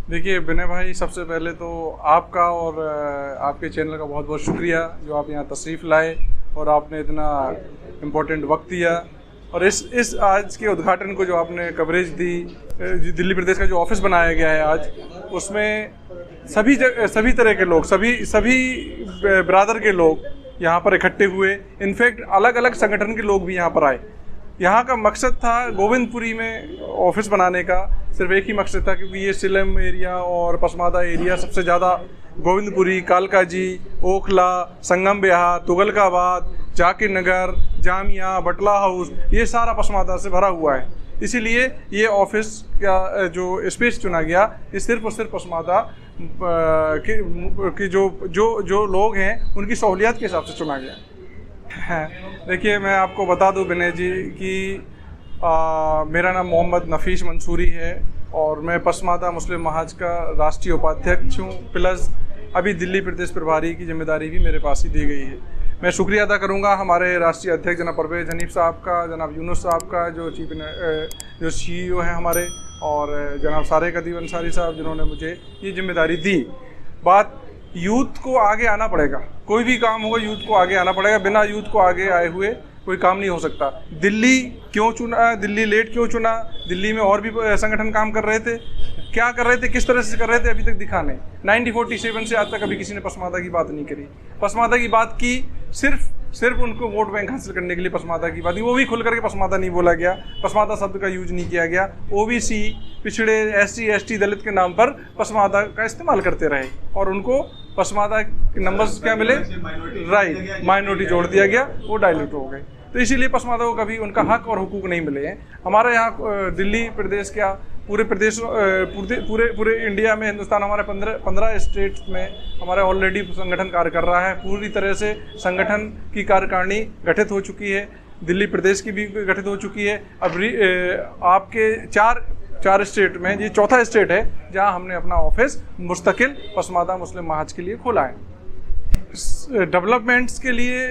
देखिए विनय भाई, सबसे पहले तो आपका और आपके चैनल का बहुत बहुत शुक्रिया जो आप यहाँ तशरीफ़ लाए और आपने इतना इम्पोर्टेंट वक्त दिया। और इस आज के उद्घाटन को जो आपने कवरेज दी, दिल्ली प्रदेश का जो ऑफिस बनाया गया है आज, उसमें सभी तरह के लोग, सभी ब्रादर के लोग यहाँ पर इकट्ठे हुए। इनफैक्ट अलग अलग संगठन के लोग भी यहाँ पर आए। यहाँ का मकसद था गोविंदपुरी में ऑफिस बनाने का, सिर्फ एक ही मकसद था, क्योंकि ये सिलम एरिया और पसमादा एरिया सबसे ज़्यादा गोविंदपुरी, कालकाजी, ओखला, संगम बिहार, तुगलकाबाद, जाकिर नगर, जामिया, बटला हाउस, ये सारा पसमादा से भरा हुआ है। इसीलिए ये ऑफिस का जो स्पेस चुना गया, ये सिर्फ और सिर्फ पसमादा कि जो लोग हैं उनकी सहूलियत के हिसाब से चुना गया। देखिए, मैं आपको बता दूं विनय जी कि मेरा नाम मोहम्मद नफीस मंसूरी है और मैं पसमादा मुस्लिम महाज का राष्ट्रीय उपाध्यक्ष हूँ, प्लस अभी दिल्ली प्रदेश प्रभारी की जिम्मेदारी भी मेरे पास ही दी गई है। मैं शुक्रिया अदा करूँगा हमारे राष्ट्रीय अध्यक्ष जनाब परवेज़ हनीफ साहब का, जनाब यूनुस साहब का जो CEO हैं हमारे, और जनाब सारेक अदीब अंसारी साहब जिन्होंने मुझे ये जिम्मेदारी दी। बात यूथ को आगे आना पड़ेगा, कोई भी काम होगा यूथ को आगे आना पड़ेगा। बिना यूथ को आगे आए हुए कोई काम नहीं हो सकता। दिल्ली क्यों चुना, दिल्ली लेट क्यों चुना, दिल्ली में और भी संगठन काम कर रहे थे, क्या कर रहे थे, किस तरह से कर रहे थे, अभी तक दिखा नहीं। 1947 से आज तक कभी किसी ने पसमादा की बात नहीं करी। पसमादा की बात की सिर्फ उनको वोट बैंक हासिल करने के लिए पसमादा की बात की, वो भी खुल करके पसमादा नहीं बोला गया, पसमादा शब्द का यूज नहीं किया गया। OBC, पिछड़े, SC ST दलित के नाम पर पसमादा का इस्तेमाल करते रहे और उनको पसमादा के नंबर्स क्या मिले, राइट, माइनॉरिटी जोड़ दिया गया, वो डाइल्यूट हो गए। तो इसीलिए पसमादा को कभी उनका हक और हुकूक नहीं मिले हैं। हमारे यहाँ दिल्ली प्रदेश क्या, पूरे इंडिया में, हिंदुस्तान, हमारे 15 स्टेट्स में हमारा ऑलरेडी संगठन कार्य कर रहा है। पूरी तरह से संगठन की कार्यकारिणी गठित हो चुकी है, दिल्ली प्रदेश की भी गठित हो चुकी है। अब आपके चार स्टेट में ये चौथा स्टेट है जहां हमने अपना ऑफिस मुस्तकिल पसमादा मुस्लिम महाज के लिए खोला है। डेवलपमेंट्स के लिए,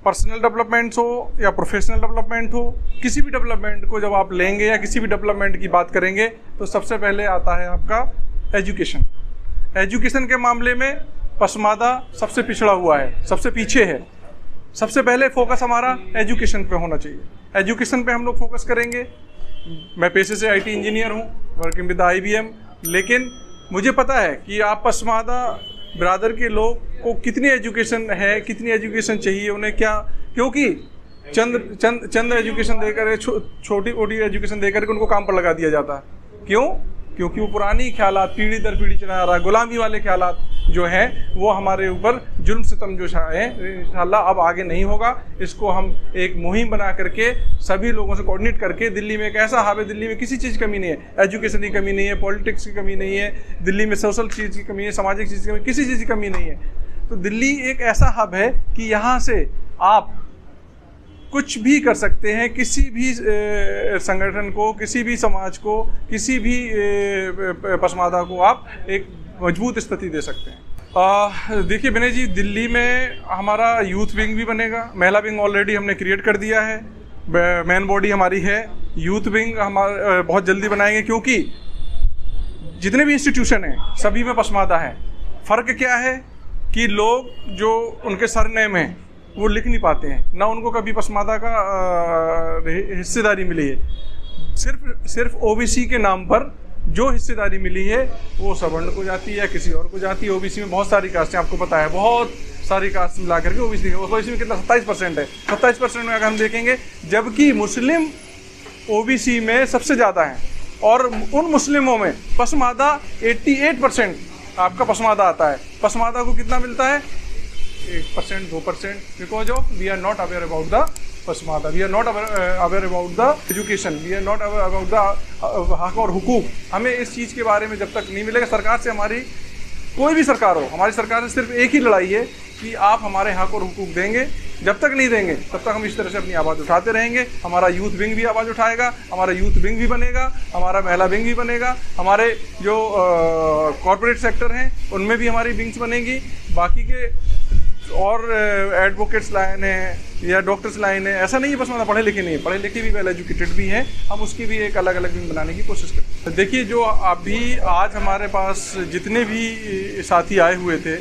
पर्सनल डेवलपमेंट्स हो या प्रोफेशनल डेवलपमेंट हो, किसी भी डेवलपमेंट को जब आप लेंगे या किसी भी डेवलपमेंट की बात करेंगे तो सबसे पहले आता है आपका एजुकेशन। एजुकेशन के मामले में पसमादा सबसे पिछड़ा हुआ है, सबसे पीछे है। सबसे पहले फोकस हमारा एजुकेशन पे होना चाहिए। एजुकेशन पे हम लोग फोकस करेंगे। मैं पेशे से IT इंजीनियर हूँ, वर्किंग विद IBM, लेकिन मुझे पता है कि आप पसमादा ब्रादर के लोग को कितनी एजुकेशन है, कितनी एजुकेशन चाहिए उन्हें, क्या, क्योंकि चंद एजुकेशन देकर, छोटी मोटी एजुकेशन देकर के उनको काम पर लगा दिया जाता है। क्यों? क्योंकि वो पुरानी ख्यालात पीढ़ी दर पीढ़ी चला रहा, गुलामी वाले ख्यालात जो हैं वो हमारे ऊपर जुल्म सितम जो है, इंशाल्लाह अब आगे नहीं होगा। इसको हम एक मुहिम बना करके सभी लोगों से कोऑर्डिनेट करके, दिल्ली में एक ऐसा हब है, दिल्ली में किसी चीज़ की कमी नहीं है, एजुकेशन की कमी नहीं है, पॉलिटिक्स की कमी नहीं है, दिल्ली में सोशल चीज़ की कमी है, सामाजिक चीज़ की कमी, किसी चीज़ की कमी नहीं है। तो दिल्ली एक ऐसा हब है कि यहाँ से आप कुछ भी कर सकते हैं, किसी भी संगठन को, किसी भी समाज को, किसी भी पसमादा को आप एक मजबूत स्थिति दे सकते हैं। देखिए विनय जी, दिल्ली में हमारा यूथ विंग भी बनेगा, महिला विंग ऑलरेडी हमने क्रिएट कर दिया है, मेन बॉडी हमारी है। यूथ विंग हमारा बहुत जल्दी बनाएंगे, क्योंकि जितने भी इंस्टीट्यूशन हैं सभी में पसमादा है। फ़र्क क्या है कि लोग जो उनके सरनेम हैं वो लिख नहीं पाते हैं, ना उनको कभी पसमादा का हिस्सेदारी मिली है। सिर्फ OBC के नाम पर जो हिस्सेदारी मिली है वो सवर्ण को जाती है या किसी और को जाती है। OBC में बहुत सारी कास्ट हैं, आपको पता है, बहुत सारी कास्ट मिला करके OBC में कितना 27% है। 27% में अगर हम देखेंगे, जबकि मुस्लिम OBC में सबसे ज़्यादा हैं, और उन मुस्लिमों में पसमादा 88% आपका पसमादा आता है। पसमादा को कितना मिलता है? 1%, 2%, because of we are not aware about the Pasmanda, we are not aware about the education, we are not aware about the हक और हुकूक। हमें इस चीज़ के बारे में जब तक नहीं मिलेगा, सरकार से, हमारी कोई भी सरकार हो, हमारी सरकार से सिर्फ एक ही लड़ाई है कि आप हमारे हक और हुकूक देंगे। जब तक नहीं देंगे तब तक हम इस तरह से अपनी आवाज़ उठाते रहेंगे। हमारा यूथ विंग भी आवाज़ उठाएगा, हमारा यूथ विंग भी बनेगा, हमारा महिला विंग भी बनेगा, हमारे जो कॉरपोरेट सेक्टर हैं उनमें भी हमारी विंग्स बनेगी। बाकी के और एडवोकेट्स लाइन है या डॉक्टर्स लाइन है, ऐसा नहीं है बस मतलब पढ़े लिखे नहीं है, पढ़े लिखे भी वेल एजुकेटेड भी हैं। हम उसकी भी एक अलग अलग विंग बनाने की कोशिश करते हैं। देखिए, जो अभी आज हमारे पास जितने भी साथी आए हुए थे,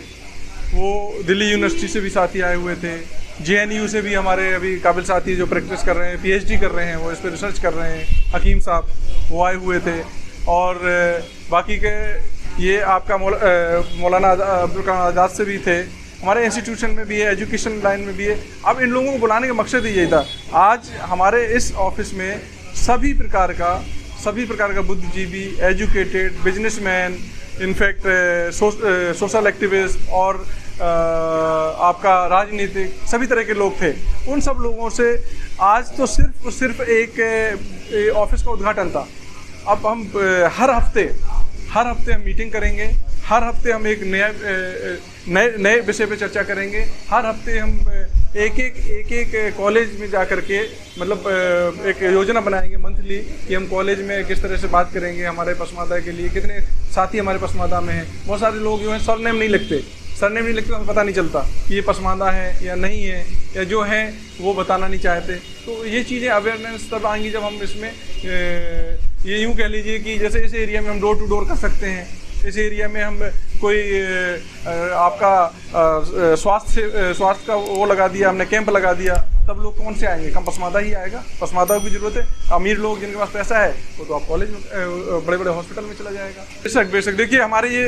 वो दिल्ली यूनिवर्सिटी से भी साथी आए हुए थे, JNU से भी हमारे अभी काबिल साथी जो प्रैक्टिस कर रहे हैं, PhD कर रहे हैं, वो इस पर रिसर्च कर रहे हैं, हकीम साहब वो आए हुए थे। और बाकी के ये आपका मौलाना अब्दुल कलाम आज़ाद से भी थे, हमारे इंस्टीट्यूशन में भी है, एजुकेशन लाइन में भी है। अब इन लोगों को बुलाने का मकसद ही यही था। आज हमारे इस ऑफिस में सभी प्रकार का बुद्धिजीवी, educated, businessman, in fact social activist और आपका राजनीतिक सभी तरह के लोग थे। उन सब लोगों से आज तो सिर्फ एक ऑफिस का उद्घाटन था। अब हम हर हफ्ते हम मीटिंग करेंगे, हर हफ्ते हम एक नए विषय पे चर्चा करेंगे, हर हफ्ते हम एक कॉलेज में जा कर के मतलब एक योजना बनाएंगे मंथली कि हम कॉलेज में किस तरह से बात करेंगे हमारे पसमादा के लिए। कितने साथी हमारे पसमादा में हैं, बहुत सारे लोग जो हैं सरनेम नहीं लिखते तो हमें पता नहीं चलता कि ये पसमादा है या नहीं है, या जो हैं वो बताना नहीं चाहते। तो ये चीज़ें अवेयरनेस तब आएंगी जब हम इसमें ये यूँ कह लीजिए कि जैसे इस एरिया में हम डोर टू डोर कर सकते हैं, इस एरिया में हम कोई आपका स्वास्थ्य का वो लगा दिया, हमने कैंप लगा दिया, तब लोग कौन से आएंगे? कम पसमादा ही आएगा। पसमादा की ज़रूरत है। अमीर लोग जिनके पास पैसा है वो तो आप कॉलेज में, बड़े बड़े हॉस्पिटल में चला जाएगा। बेशक देखिए, हमारी ये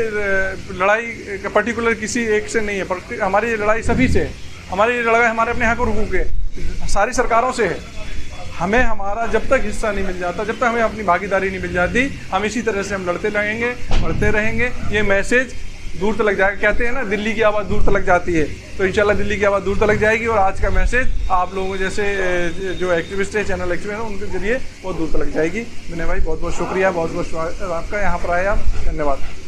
लड़ाई पर्टिकुलर किसी एक से नहीं है, हमारी ये लड़ाई सभी से है। हमारी ये लड़ाई हमारे अपने हक और हुकूक है, सारी सरकारों से है। हमें हमारा जब तक हिस्सा नहीं मिल जाता, जब तक हमें अपनी भागीदारी नहीं मिल जाती, हम इसी तरह से हम लड़ते रहेंगे। ये मैसेज दूर तक जाएगा। कहते हैं ना, दिल्ली की आवाज़ दूर तक जाती है, तो इंशाल्लाह दिल्ली की आवाज़ दूर तक जाएगी। और आज का मैसेज आप लोगों जैसे जो एक्टिविस्ट है, चैनल एक्टिविस्ट है, उनके जरिए बहुत दूर तक जाएगी। विनय भाई, बहुत बहुत शुक्रिया, बहुत बहुत आपका यहाँ पर आए आप, धन्यवाद।